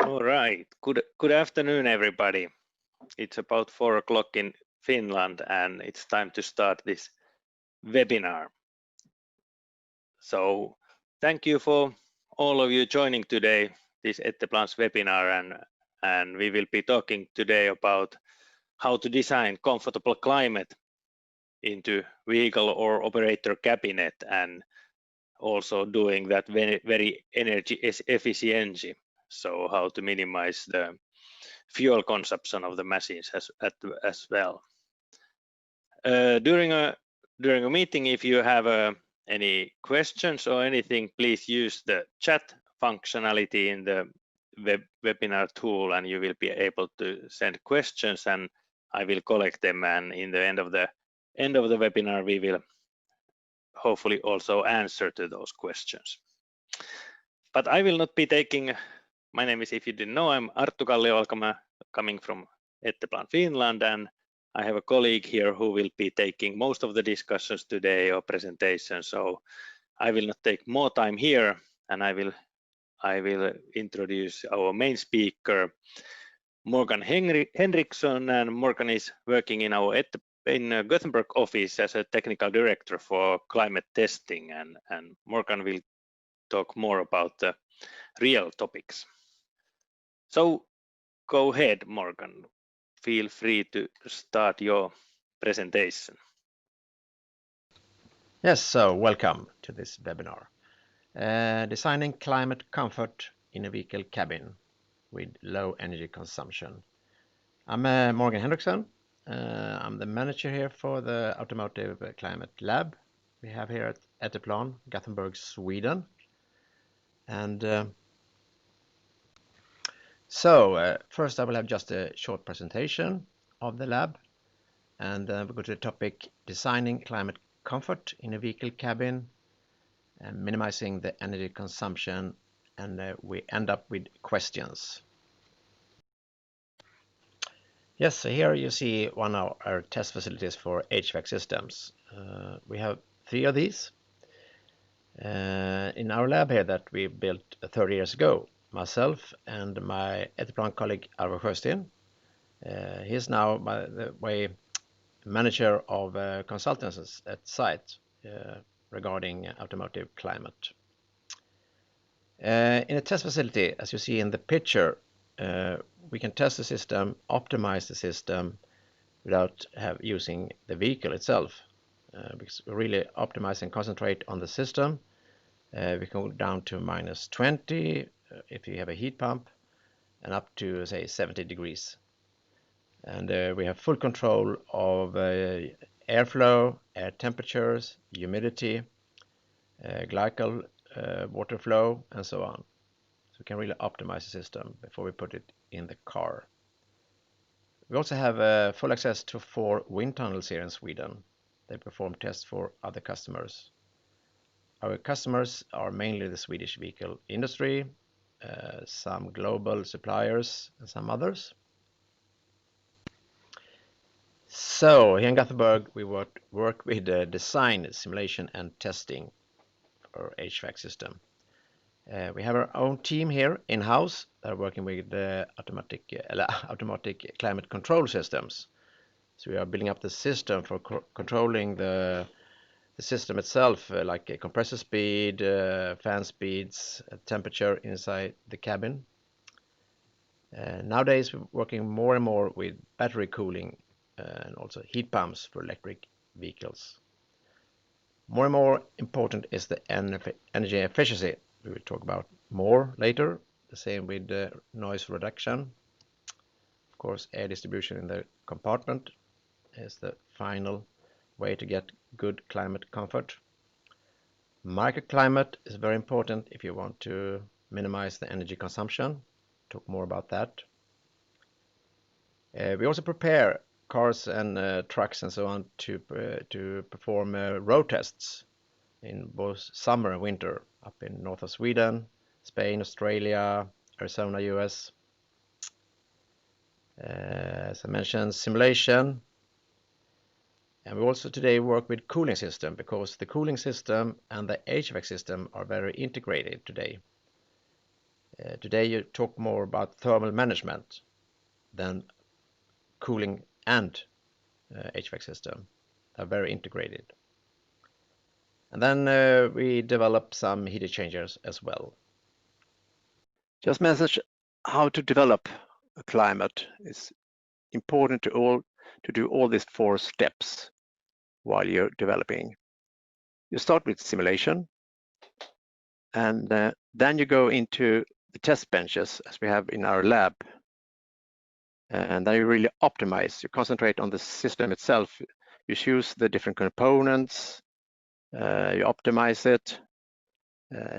All right. Good afternoon, everybody. It's about 4 o'clock in Finland, and it's time to start this webinar. So thank you for all of you joining today, this Etteplan's webinar, and we will be talking today about how to design comfortable climate into vehicle or operator cabinet, and also doing that very energy efficiency. So how to minimize the fuel consumption of the machines as well. During a meeting, if you have any questions or anything, please use the chat functionality in the webinar tool, and you will be able to send questions, and I will collect them. And in the end of the webinar, we will hopefully also answer to those questions. But I will not be taking. My name is, if you didn't know, I'm Arttu Kallio-Alkamaa, coming from Etteplan, Finland, and I have a colleague here who will be taking most of the discussions today or presentations. So I will not take more time here, and I will introduce our main speaker, Morgan Henriksson, and Morgan is working in our Gothenburg office as a technical director for climate testing, and Morgan will talk more about the real topics. So go ahead, Morgan. Feel free to start your presentation. Yes, so welcome to this webinar. Designing climate comfort in a vehicle cabin with low energy consumption. I'm Morgan Henriksson. I'm the manager here for the Automotive Climate Lab we have here at Etteplan, Gothenburg, Sweden. And first I will have just a short presentation of the lab, and then we'll go to the topic designing climate comfort in a vehicle cabin and minimizing the energy consumption, and we end up with questions. Yes, so here you see one of our test facilities for HVAC systems. We have 3 of these in our lab here that we built 30 years ago. Myself and my Etteplan colleague Arvo Sjösten. He is now, by the way, manager of consultants at site regarding automotive climate. In a test facility, as you see in the picture, we can test the system, optimize the system without using the vehicle itself. Because we really optimize and concentrate on the system. We can go down to -20 if you have a heat pump, and up to, say, 70 degrees. And we have full control of airflow, air temperatures, humidity, glycol water flow, and so on. So we can really optimize the system before we put it in the car. We also have full access to 4 wind tunnels here in Sweden. They perform tests for other customers. Our customers are mainly the Swedish vehicle industry, some global suppliers, and some others. So here in Gothenburg, we work with design, simulation, and testing for HVAC system. We have our own team here in-house that are working with automatic climate control systems. So we are building up the system for controlling the system itself, like a compressor speed, fan speeds, temperature inside the cabin. Nowadays, we're working more and more with battery cooling and also heat pumps for electric vehicles. More and more important is the energy efficiency. We will talk about more later. The same with noise reduction. Of course, air distribution in the compartment is the final way to get good climate comfort. Microclimate is very important if you want to minimize the energy consumption. Talk more about that. We also prepare cars and trucks and so on to perform road tests in both summer and winter up in north of Sweden, Spain, Australia, Arizona, US. As I mentioned, simulation. And we also today work with cooling system, because the cooling system and the HVAC system are very integrated today. Today you talk more about thermal management than cooling and HVAC system. They're very integrated. And then we develop some heat exchangers as well. Just message how to develop a climate is important to do all these 4 steps while you're developing. You start with simulation, and then you go into the test benches as we have in our lab, and then you really optimize. You concentrate on the system itself. You choose the different components, you optimize it,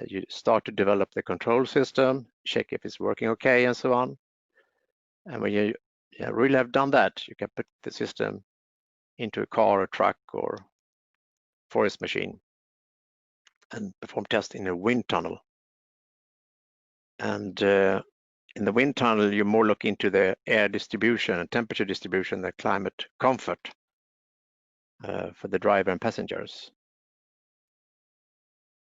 you start to develop the control system, check if it's working okay, and so on. And when you really have done that, you can put the system into a car, a truck, or forest machine and perform tests in a wind tunnel. And in the wind tunnel, you more look into the air distribution and temperature distribution, the climate comfort for the driver and passengers.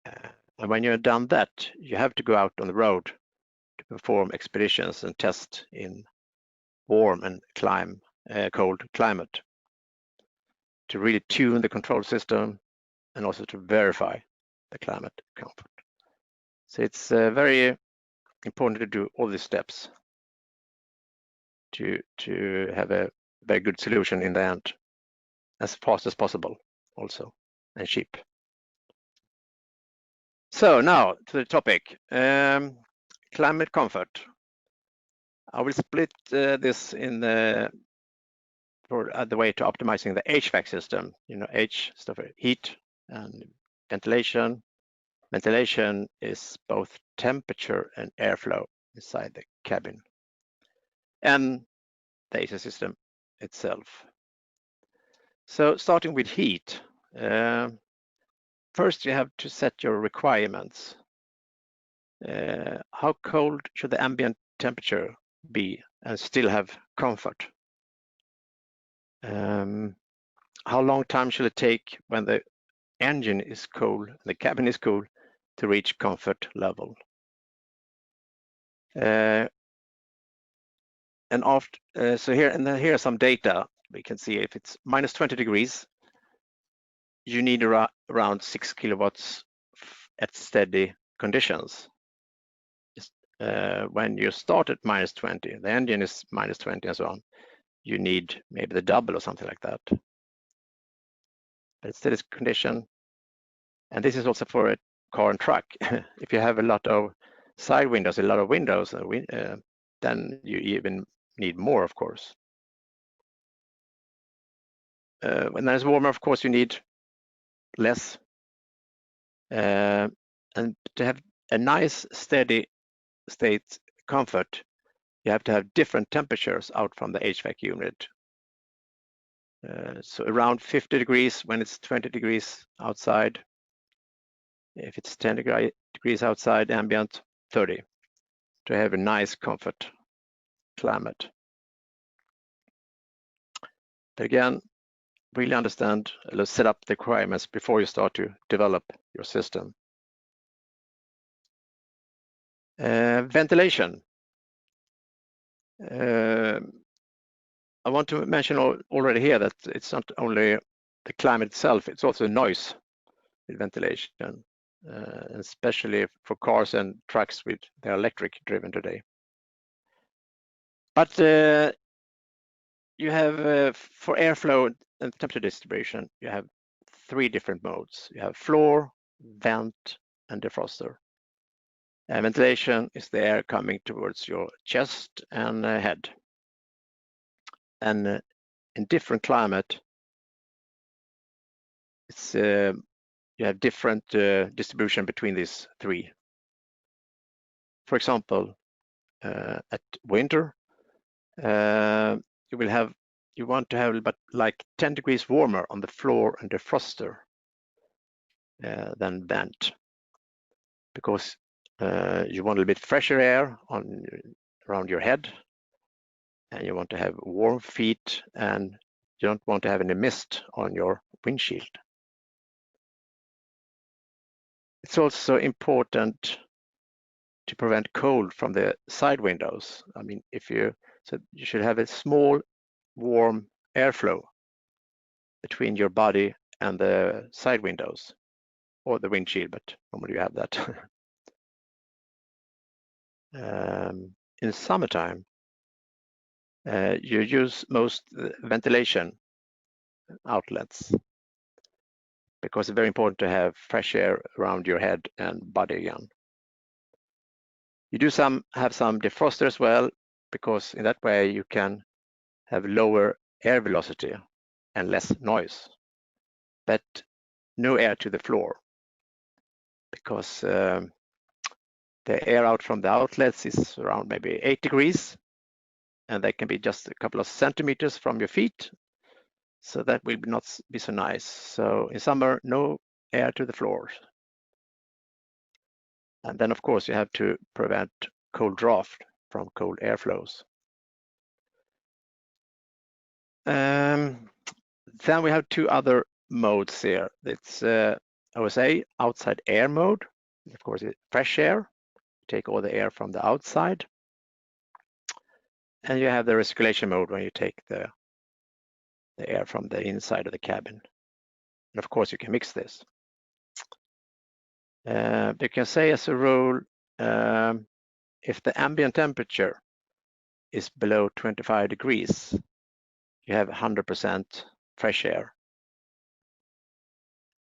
And when you're done that, you have to go out on the road to perform expeditions and test in warm and cold climate to really tune the control system and also to verify the climate comfort. So it's very important to do all these steps to have a very good solution in the end, as fast as possible also, and cheap. So now to the topic, climate comfort. I will split this in the way to optimizing the HVAC system. You know, H stands for heat and ventilation. Ventilation is both temperature and airflow inside the cabin, and the AC system itself. So starting with heat, first you have to set your requirements. How cold should the ambient temperature be and still have comfort? How long time should it take when the engine is cool and the cabin is cool to reach comfort level? And after, so here are some data. We can see if it's minus 20 degrees, you need around 6 kilowatts at steady conditions. When you start at minus 20, the engine is minus 20 and so on, you need maybe the double or something like that. But it's steady condition. And this is also for a car and truck. If you have a lot of side windows, a lot of windows, then you even need more, of course. When it's warmer, of course, you need less. And to have a nice, steady state comfort, you have to have different temperatures out from the HVAC unit. So around 50 degrees when it's 20 degrees outside. If it's 10 degrees outside, ambient, 30, to have a nice comfort climate. But again, really understand, let's set up the requirements before you start to develop your system. Ventilation. I want to mention already here that it's not only the climate itself, it's also noise with ventilation, especially for cars and trucks with they're electric driven today. But you have for airflow and temperature distribution, you have 3 different modes. You have floor, vent, and defroster. And ventilation is the air coming towards your chest and head. And in different climate, it's you have different distribution between these 3. For example, at winter, you want to have about like 10 degrees warmer on the floor and defroster than vent, because you want a little bit fresher air around your head, and you want to have warm feet, and you don't want to have any mist on your windshield. It's also important to prevent cold from the side windows. I mean, so you should have a small warm airflow between your body and the side windows or the windshield, but normally you have that. In summertime, you use most ventilation outlets because it's very important to have fresh air around your head and body again. You do have some defroster as well, because in that way you can have lower air velocity and less noise, but no air to the floor, because the air out from the outlets is around maybe 8 degrees, and they can be just a couple of centimeters from your feet, so that will not be so nice. So in summer, no air to the floors. And then of course you have to prevent cold draft from cold airflows. Then we have two other modes here. It's OSA, outside air mode. Of course, it's fresh air. Take all the air from the outside. And you have the recirculation mode when you take the air from the inside of the cabin. And of course, you can mix this. You can say as a rule, if the ambient temperature is below 25 degrees, you have 100% fresh air.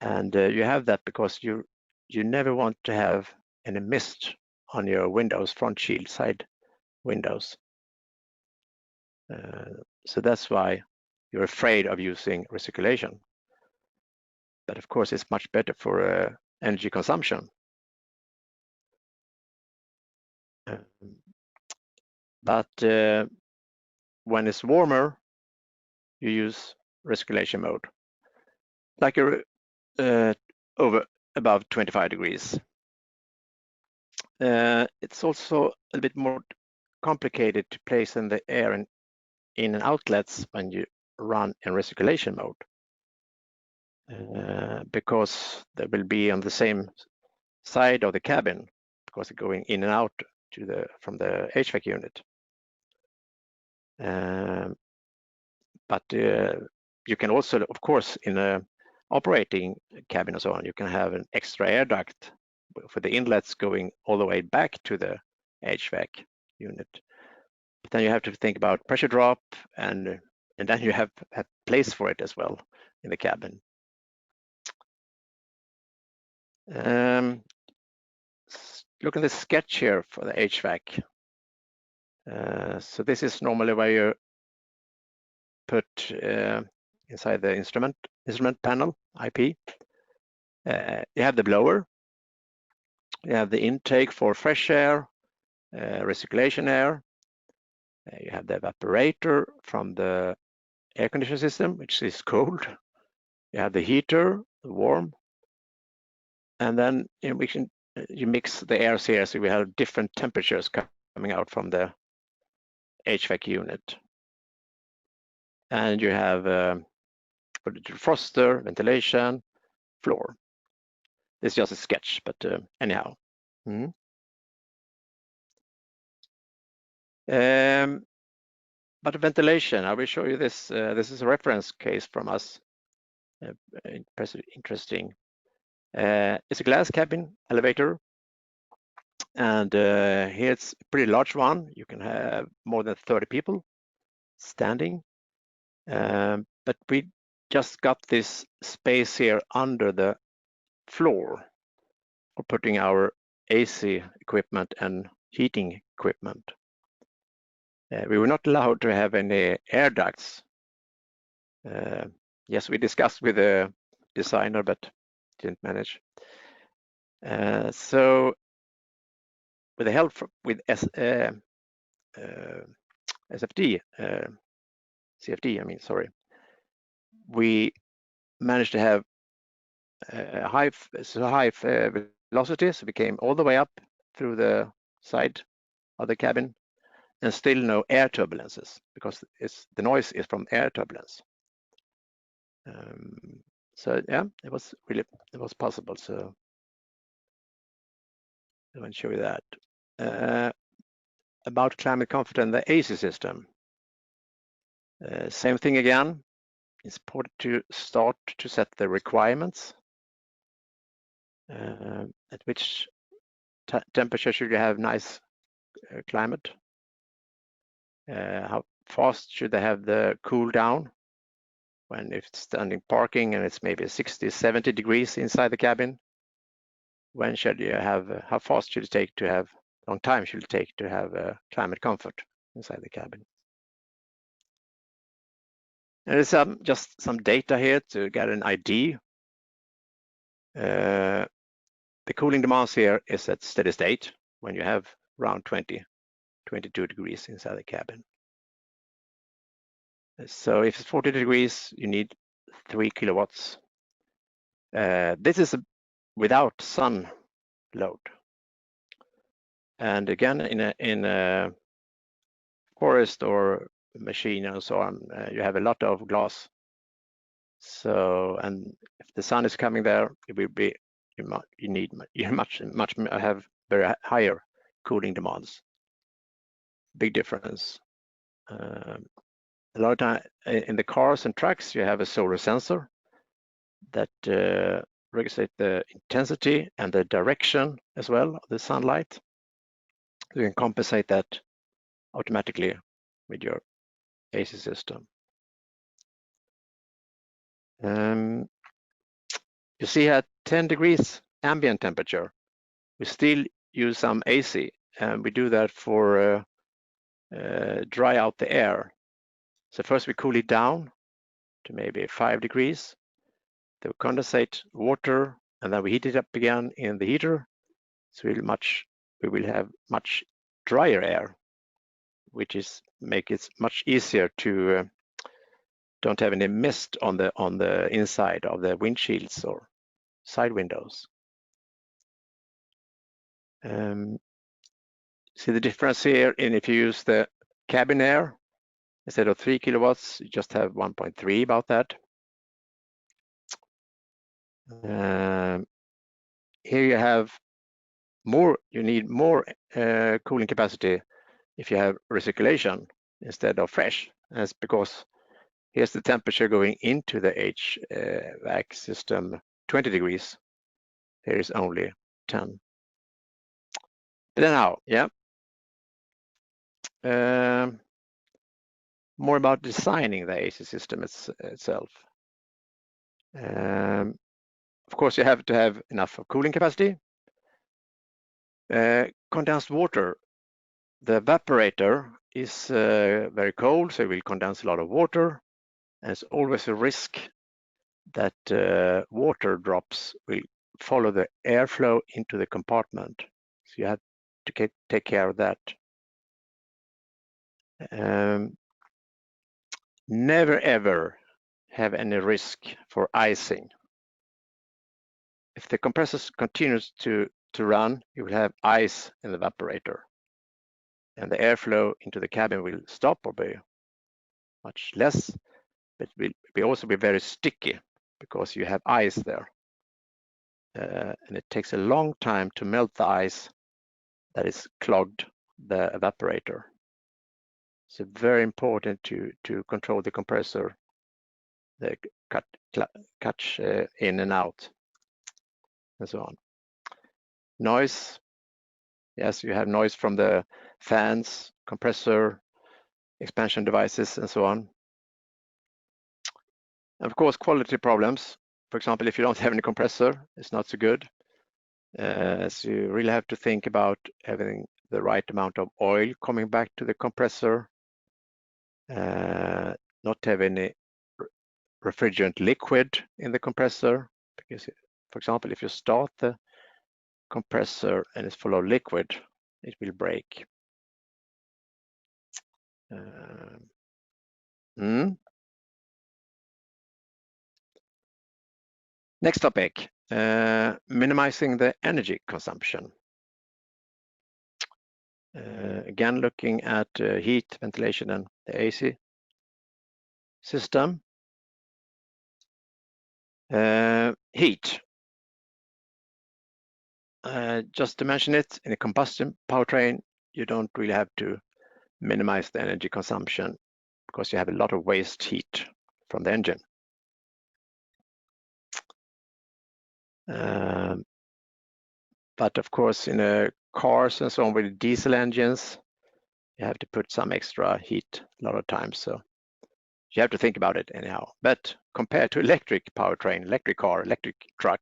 And you have that because you never want to have any mist on your windows, front shield, side windows. So that's why you're afraid of using recirculation. But of course, it's much better for energy consumption. But when it's warmer, you use recirculation mode, like above 25 degrees. It's also a bit more complicated to place in the air in and outlets when you run in recirculation mode, because they will be on the same side of the cabin, because they're going in and out from the HVAC unit. But you can also, of course, in a operating cabin and so on, you can have an extra air duct for the inlets going all the way back to the HVAC unit. But then you have to think about pressure drop, and then you have place for it as well in the cabin. Look at the sketch here for the HVAC. So this is normally where you put inside the instrument panel, IP. You have the blower. You have the intake for fresh air, recirculation air. You have the evaporator from the air conditioning system, which is cold. You have the heater, the warm. And then you mix the airs here, so we have different temperatures coming out from the HVAC unit. And you have for the defroster, ventilation, floor. This is just a sketch, but anyhow. But ventilation, I will show you this. This is a reference case from us. Interesting. It's a glass cabin elevator, and here it's a pretty large one. You can have more than 30 people standing. But we just got this space here under the floor for putting our AC equipment and heating equipment. We were not allowed to have any air ducts. Yes, we discussed with the designer, but didn't manage. So with the help with CFD, we managed to have high velocity, so we came all the way up through the side of the cabin, and still no air turbulences, because the noise is from air turbulence. So yeah, it was possible. So I want to show you that. about climate comfort and the AC system. Same thing again. It's important to start to set the requirements. At which temperature should you have nice climate? How fast should they have the cool down? When if it's standing parking and it's maybe 60, 70 degrees inside the cabin, when should you have, how fast should it take to have, long time should it take to have climate comfort inside the cabin? And there's just some data here to get an idea. The cooling demands here is at steady state when you have around 20, 22 degrees inside the cabin. So if it's 40 degrees, you need 3 kilowatts. This is without sun load. And again, in a forest or machine and so on, you have a lot of glass. So, and if the sun is coming there, it will be you have very higher cooling demands. Big difference. A lot of time in the cars and trucks, you have a solar sensor that regulates the intensity and the direction as well of the sunlight. You can compensate that automatically with your AC system. You see at 10 degrees ambient temperature, we still use some AC, and we do that for dry out the air. So first we cool it down to maybe 5 degrees. Then we condensate water, and then we heat it up again in the heater. So we will have much drier air, which is make it much easier to don't have any mist on the inside of the windshields or side windows. See the difference here in if you use the cabin air instead of 3 kilowatts, you just have 1.3 about that. Here you have more, you need more cooling capacity if you have recirculation instead of fresh. That's because here's the temperature going into the HVAC system, 20 degrees. Here is only 10. But anyhow, yeah. More about designing the AC system itself. Of course, you have to have enough of cooling capacity. Condensed water, the evaporator is very cold, so it will condense a lot of water. And it's always a risk that water drops will follow the airflow into the compartment. So you have to take care of that. Never ever have any risk for icing. If the compressor continues to run, you will have ice in the evaporator, and the airflow into the cabin will stop or be much less, but it will also be very sticky because you have ice there. And it takes a long time to melt the ice that is clogged the evaporator. So very important to control the compressor, the catch in and out, and so on. Noise, yes, you have noise from the fans, compressor, expansion devices, and so on. And of course, quality problems. For example, if you don't have any compressor, it's not so good. So you really have to think about having the right amount of oil coming back to the compressor, not have any refrigerant liquid in the compressor, because, for example, if you start the compressor and it's full of liquid, it will break. Next topic, minimizing the energy consumption. Again, looking at heat, ventilation, and the AC system. Heat. just to mention it, in a combustion powertrain, you don't really have to minimize the energy consumption because you have a lot of waste heat from the engine. But of course, in cars and so on with diesel engines, you have to put some extra heat a lot of times. So you have to think about it anyhow. But compared to electric powertrain, electric car, electric truck,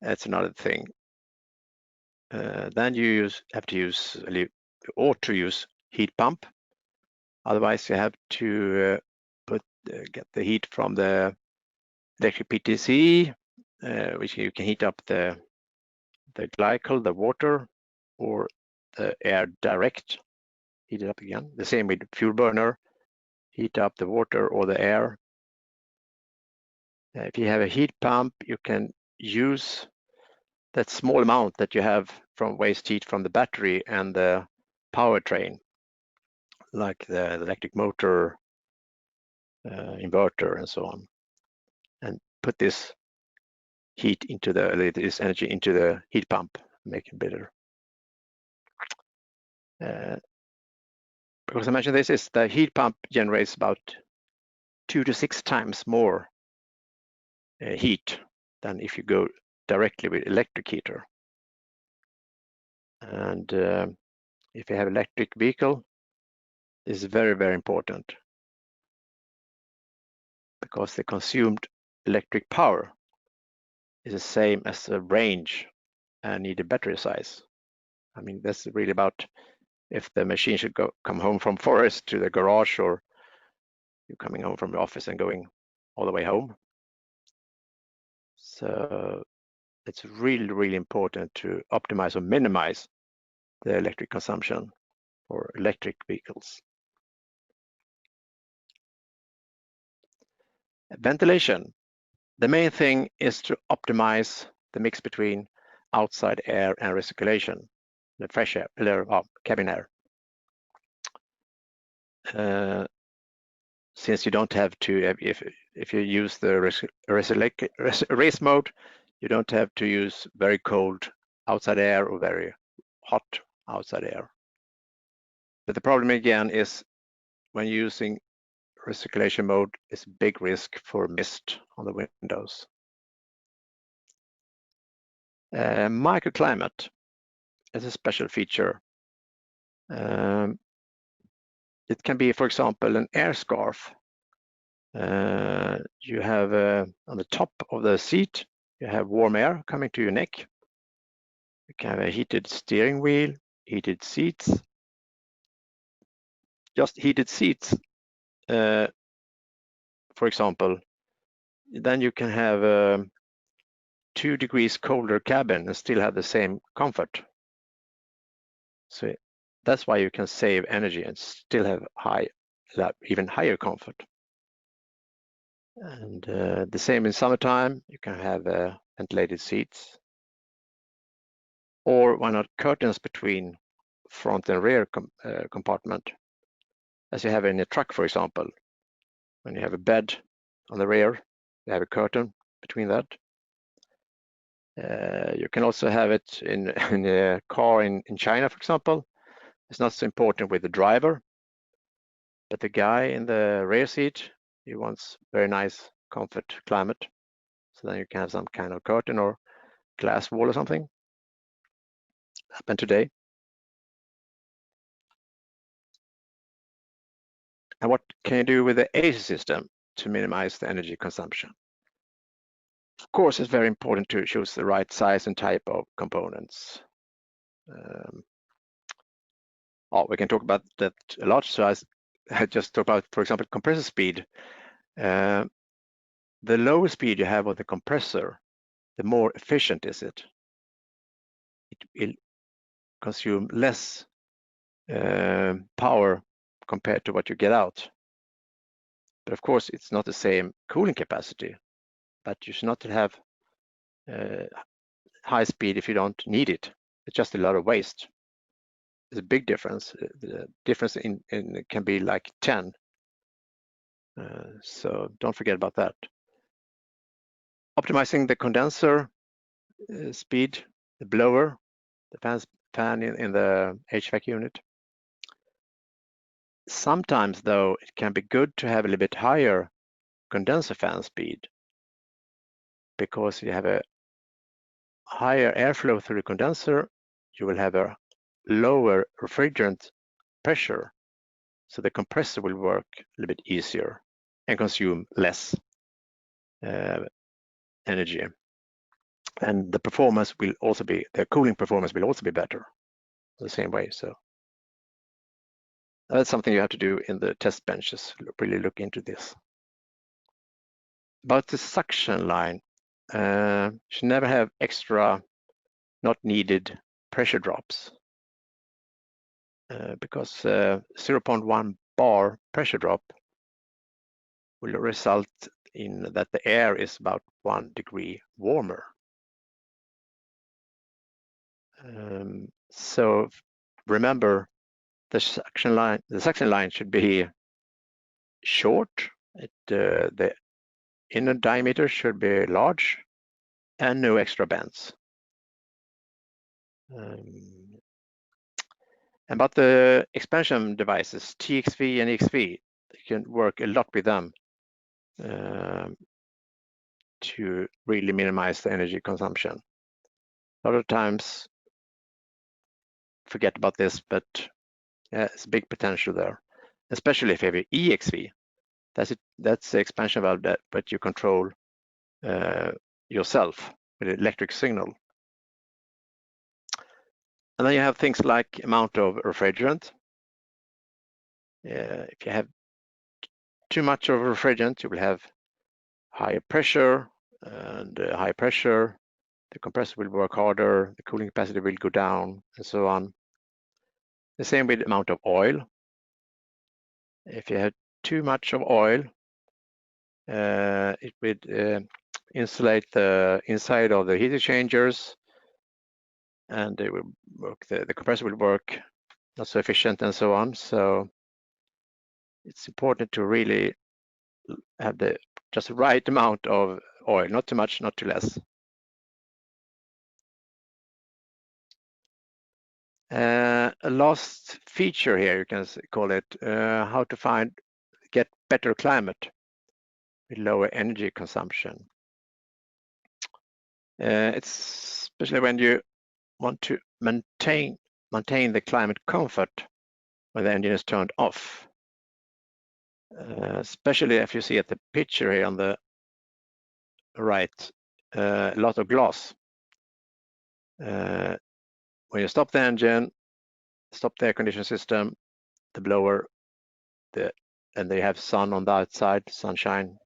that's another thing. Then you ought to use heat pump. Otherwise, you have to get the heat from the electric PTC, which you can heat up the glycol, the water, or the air direct, heat it up again. The same with fuel burner, heat up the water or the air. If you have a heat pump, you can use that small amount that you have from waste heat from the battery and the powertrain, like the electric motor, inverter, and so on, and put this heat into this energy into the heat pump, make it better. Because I mentioned this is the heat pump generates about 2 to 6 times more heat than if you go directly with electric heater. And if you have electric vehicle, this is very, very important because the consumed electric power is the same as the range and needed battery size. I mean, that's really about if the machine should come home from forest to the garage, or you're coming home from the office and going all the way home. So it's really, really important to optimize or minimize the electric consumption for electric vehicles. Ventilation. The main thing is to optimize the mix between outside air and recirculation, the fresh air, cabin air. Since you don't have to, if you use the race mode, you don't have to use very cold outside air or very hot outside air. But the problem again is when using recirculation mode, it's a big risk for mist on the windows. Microclimate is a special feature. It can be, for example, an air scarf. You have on the top of the seat, you have warm air coming to your neck. You can have a heated steering wheel, heated seats. Just heated seats, for example, then you can have a 2 degrees colder cabin and still have the same comfort. So that's why you can save energy and still have even higher comfort. And the same in summertime, you can have ventilated seats. Or why not curtains between front and rear compartment, as you have in a truck, for example. When you have a bed on the rear, you have a curtain between that. You can also have it in a car in China, for example. It's not so important with the driver, but the guy in the rear seat, he wants very nice comfort climate. So then you can have some kind of curtain or glass wall or something. Happened today. And what can you do with the AC system to minimize the energy consumption? Of course, it's very important to choose the right size and type of components. We can talk about that a lot. So I just talk about, for example, compressor speed. The lower speed you have of the compressor, the more efficient is it. It will consume less power compared to what you get out. But of course, it's not the same cooling capacity, but you should not have high speed if you don't need it. It's just a lot of waste. There's a big difference. The difference in can be like 10. So don't forget about that. Optimizing the condenser speed the blower, the fan in the HVAC unit. Sometimes, though, it can be good to have a little bit higher condenser fan speed, because you have a higher airflow through the condenser, you will have a lower refrigerant pressure, so the compressor will work a little bit easier and consume less energy. And the performance will also be, the cooling performance will also be better the same way. So that's something you have to do in the test benches, really look into this. About the suction line, should never have extra not needed pressure drops, because 0.1 bar pressure drop will result in that the air is about 1 degree warmer. So remember, the suction line should be short. The inner diameter should be large and no extra bends. About the expansion devices, TXV and XV, you can work a lot with them to really minimize the energy consumption. A lot of times forget about this, but it's a big potential there, especially if you have an EXV. That's the expansion valve but you control yourself with an electric signal. And then you have things like amount of refrigerant. If you have too much of refrigerant, you will have higher pressure, and high pressure, the compressor will work harder, the cooling capacity will go down, and so on. The same with the amount of oil. If you have too much of oil, it would insulate the inside of the heat exchangers, and it will work, the compressor will work not so efficient, and so on. So it's important to really have just the right amount of oil, not too much, not too less. A last feature here, you can call it, how to get better climate with lower energy consumption. It's especially when you want to maintain the climate comfort when the engine is turned off. Especially if you see at the picture here on the right, a lot of glass. When you stop the engine, stop the air conditioning system, the blower, and they have sun on the outside, sunshine,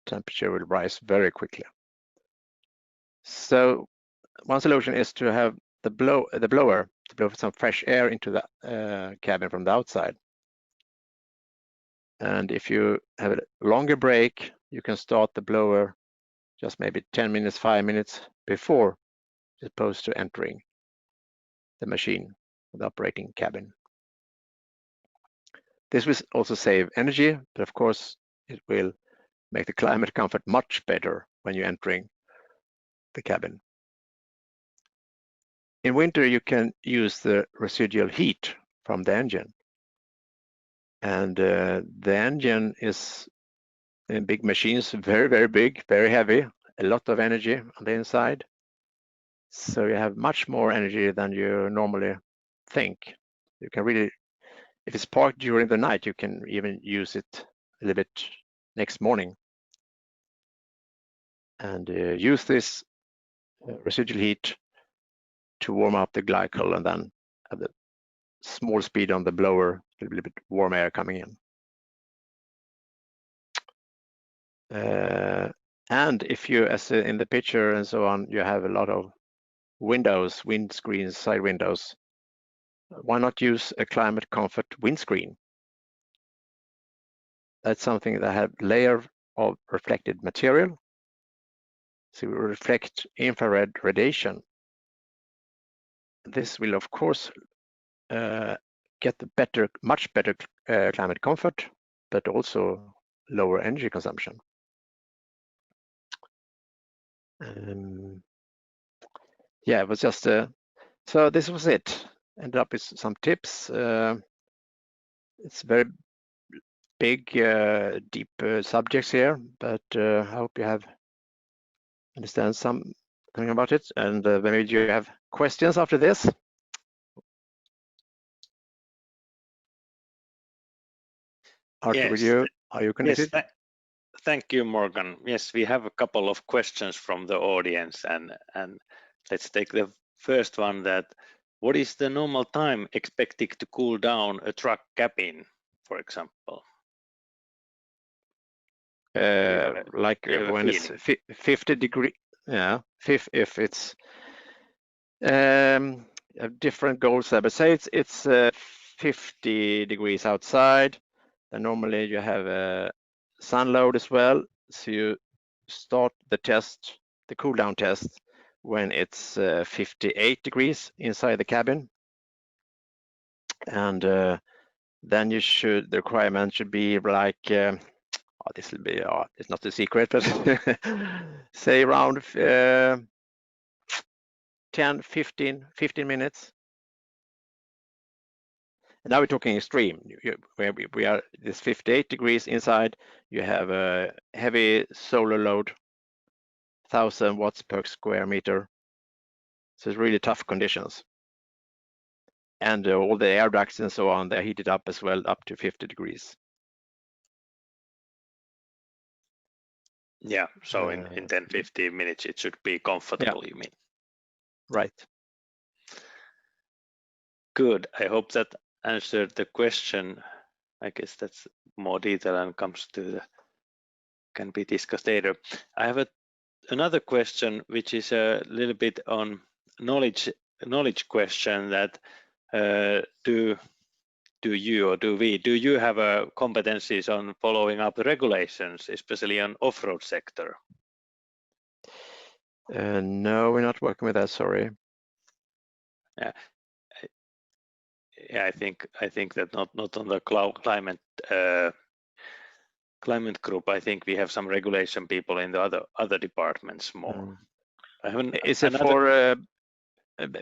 temperature will rise very quickly. So one solution is to have the blower to blow some fresh air into the cabin from the outside. And if you have a longer break, you can start the blower just maybe 10 minutes, 5 minutes before, as opposed to entering the machine, the operating cabin. This will also save energy, but of course it will make the climate comfort much better when you're entering the cabin. In winter, you can use the residual heat from the engine. And the engine is, in big machines, very, very big, very heavy, a lot of energy on the inside. So you have much more energy than you normally think. You can really, if it's parked during the night, you can even use it a little bit next morning. And use this residual heat to warm up the glycol, and then have the small speed on the blower, a little bit warm air coming in. And if you, as in the picture and so on, you have a lot of windows, windscreens, side windows, why not use a climate comfort windscreen? That's something that have layer of reflected material, so it will reflect infrared radiation. This will, of course, get the much better climate comfort, but also lower energy consumption. yeah, it was just so this was it. Ended up with some tips. It's very big, deep subjects here, but I hope you have understand something about it, and maybe you have questions after this. Arthur, Yes. are you connected? Yes, thank you, Morgan. Yes, we have a couple of questions from the audience, and let's take the first one. That what is the normal time expected to cool down a truck cabin, for example? Like when it's 50 degree, yeah. If it's different goals there, but say it's 50 degrees outside, then normally you have a sun load as well. So you start the test, the cool down test, when it's 58 degrees inside the cabin, and then the requirement should be like this will be it's not a secret, but say around 10, 15 minutes. And now we're talking extreme, where we are this 58 degrees inside. You have a heavy solar load, 1,000 watts per square meter. So it's really tough conditions. And all the air ducts and so on, they're heated up as well, up to 50 degrees. Yeah, so in 10-15 minutes it should be comfortable, you mean? Right. Good. I hope that answered the question. I guess that's more detail and comes to the can be discussed later. I have another question, which is a little bit on knowledge question. That do you have competencies on following up the regulations, especially on off-road sector? No, we're not working with that. Sorry. Yeah, I think that not on the climate group. I think we have some regulation people in the other departments more. Is it for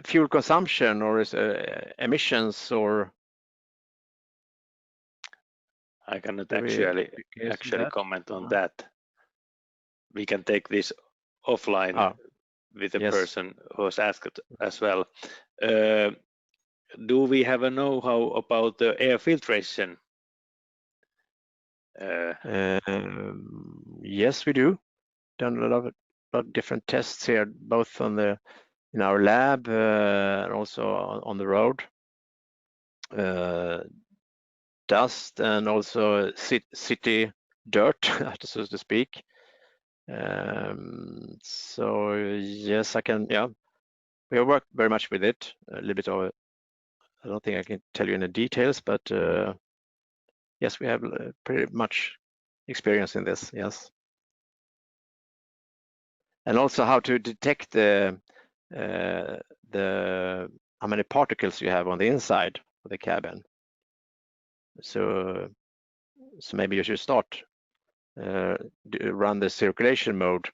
fuel consumption, or is emissions, or? I cannot actually comment on that. We can take this offline with the person who has asked as well. Do we have a know-how about the air filtration? Yes, we do. Done a lot of different tests here, both on in our lab and also on the road. Dust and also city dirt, so to speak. So yes, I can. Yeah, we have worked very much with it. A little bit of. I don't think I can tell you any details, but yes, we have pretty much experience in this. Yes, and also how to detect the how many particles you have on the inside of the cabin. So maybe you should start run the circulation mode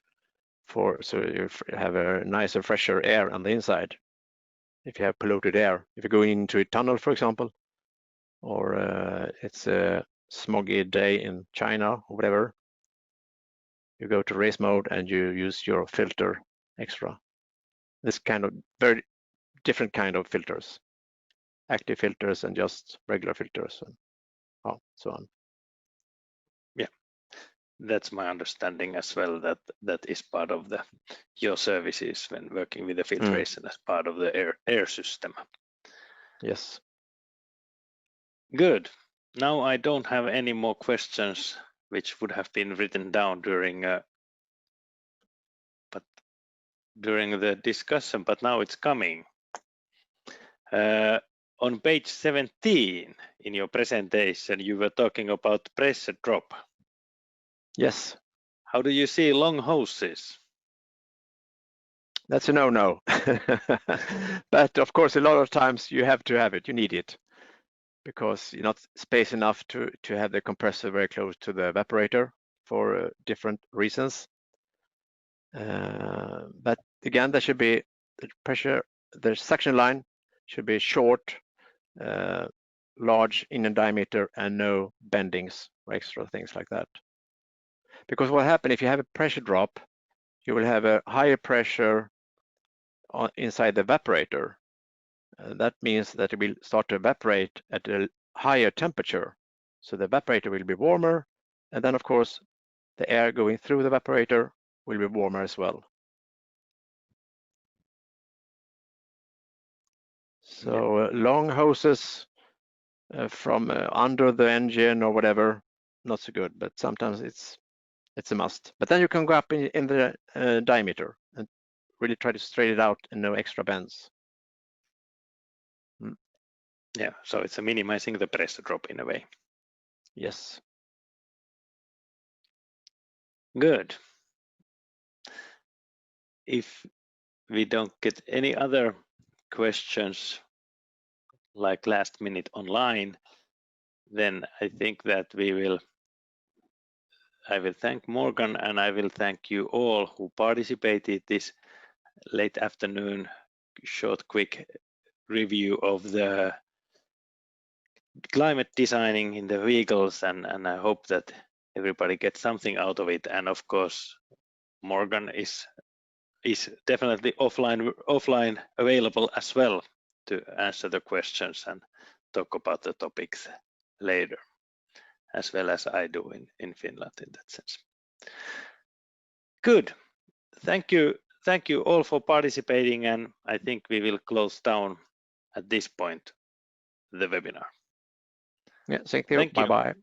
so you have a nicer, fresher air on the inside. If you have polluted air, if you go into a tunnel, for example, or it's a smoggy day in China or whatever, you go to race mode and you use your filter extra. This kind of very different kind of filters, active filters and just regular filters, and so on. Yeah, that's my understanding as well. That is part of your services when working with the filtration as part of the air system. Yes. Good. Now I don't have any more questions which would have been written down during the discussion, but now it's coming. On page 17 in your presentation, you were talking about pressure drop. Yes. How do you see long hoses? That's a no-no. But of course, a lot of times you have to have it. You need it because you're not space enough to have the compressor very close to the evaporator for different reasons. But again, there should be the suction line should be short, large in diameter, and no bendings or extra things like that. Because what happens if you have a pressure drop, you will have a higher pressure inside the evaporator. That means that it will start to evaporate at a higher temperature. So the evaporator will be warmer, and then of course the air going through the evaporator will be warmer as well. So long hoses from under the engine or whatever, not so good, but sometimes it's a must. But then you can go up in the diameter and really try to straighten it out and no extra bends. Yeah, so it's minimizing the pressure drop in a way. Yes. Good. If we don't get any other questions like last minute online, then I think that I will thank Morgan, and I will thank you all who participated this late afternoon short quick review of the climate designing in the vehicles, and I hope that everybody gets something out of it. And of course, Morgan is definitely offline available as well to answer the questions and talk about the topics later, as well as I do in Finland in that sense. Good. Thank you all for participating, and I think we will close down at this point the webinar. Yeah, thank you. Bye-bye.